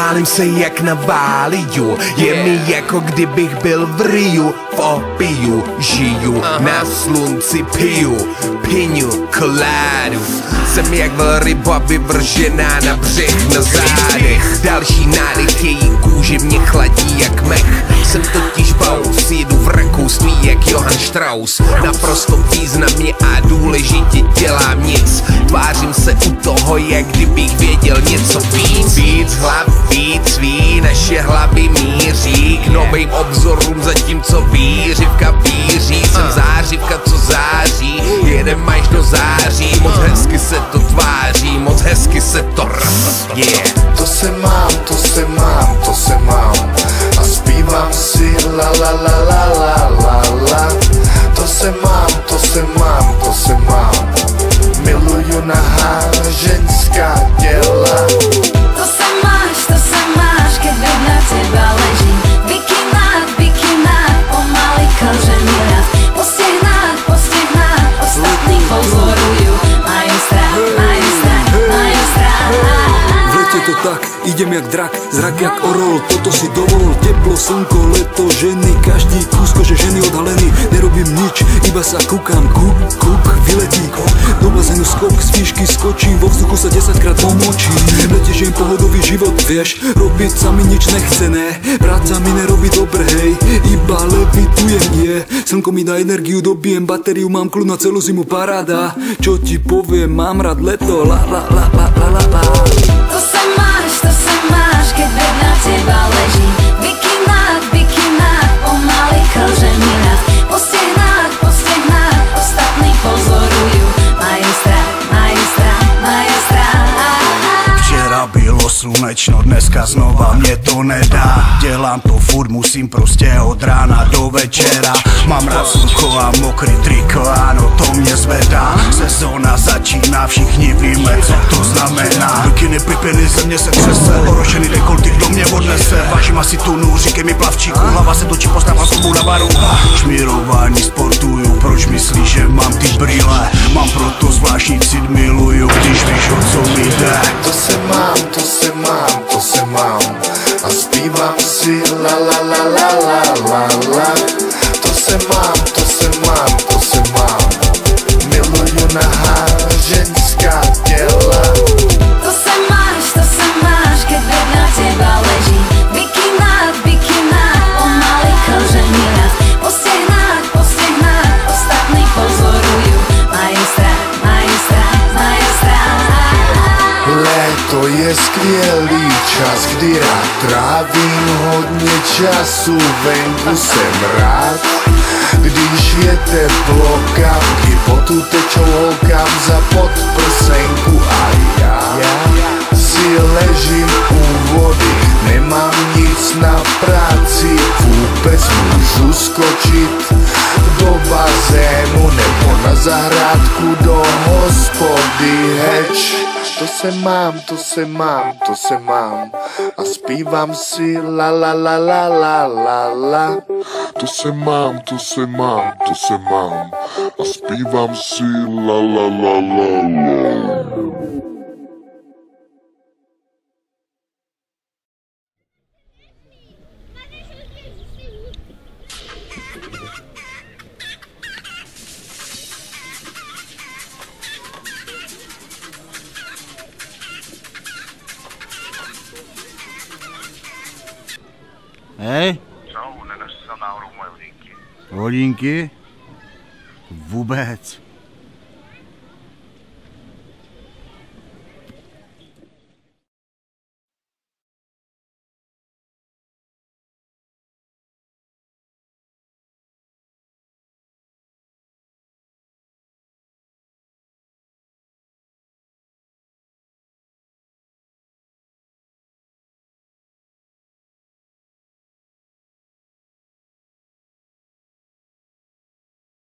Válím se jak na váliu, je mi jako kdybych byl v Riu. V opiu žiju, na slunci piju piňu koládu. Jsem jak velryba vyvržená na břeh na zádech. Další nádech, její kůži mě chladí jak mech. Jsem totiž baus, jedu v rakouství jak Johann Strauss. Naprosto významně a důležitě dělám nic. Tvářím se u toho, jak kdybych věděl něco víc. Víc hlav, víc ví, naše hlavy míří k novým obzorům, zatímco výřivka víří. Jsem zářivka, co září, jedem až do září. Moc hezky se to tváří, moc hezky se to yeah. To se mám, to se mám, to se mám a zpívám si la la la la la la la. To se mám, to se mám, to se mám, miluju nahá ženská těla. To se máš, keď na teba ležím. Bikinách, pomaly kožený rad. Po stehnách, ostatní pozorujú. Majú strach. V lete to tak, idem jak drak, zrak jak orol, toto si dovol. Teplo, slnko, leto, ženy, každý kúsko, že ženy odhalený. Nerobím nič, iba sa kúkam, kúk, vyletí. Do bazénu skok, z výšky skočím, vo vzduchu sa 10-krát pomočím. V lete žijem pohodový život, vieš, robiť sa mi nič nechcené. Práca mi nerobí dobre, hej, iba levitujem, je. Slnko mi dá energiu, dobijem batériu, mám kľud na celú zimu, paráda. Čo ti poviem, mám rád leto, la la la la la la la. To se máš, keď na teba ležím. Bikinách, pomaly kožený rad. Po stehnách, ostatní pozorujú. Majú strach. Včera bylo slunečno, dneska znova mě to nedá. Dělám to furt, musím prostě od rána do večera. Mám rád slnko a mokrý triko, ano, to mě zvedá. Sezóna začíná, všichni víme, co to znamená. Bikiny, pipiny, země se třese, orošený dekolty, kdo mě odnese. Vážím asi tunu, říkej mi plavčíku, hlava se točí, postávám sobu na baru. Šmírování sportuju, proč myslíš, že mám ty brýle? Mám proto zvláštní cit, miluju, když víš, o co mi jde. To se mám, to se mám, to se mám a zpívám si la la la la la la la. To se mám, to se mám, to se mám, miluju nahá ženská těla. To se máš, keď na teba ležím. Bikinách, pomaly kožený rad. Po stehnách, ostatní pozorujú. Majú strach. Léto je skvělý čas, kdy já trávím hodně času, venku jsem rád. Když je teplo, kapky potu tečou holkám za podprsenku a já si ležím u vody, nemám nic na práci, vůbec můžu skočit do bazénu nebo na zahrádku do hospody, heč. To se mám, to se mám, to se mám a zpívám si la la la la la la la. To se mám, to se mám, to se mám a zpívám si la la la la la. Hej? Co? Nenašel jsem náhodou moje hodinky? Hodinky? Vůbec.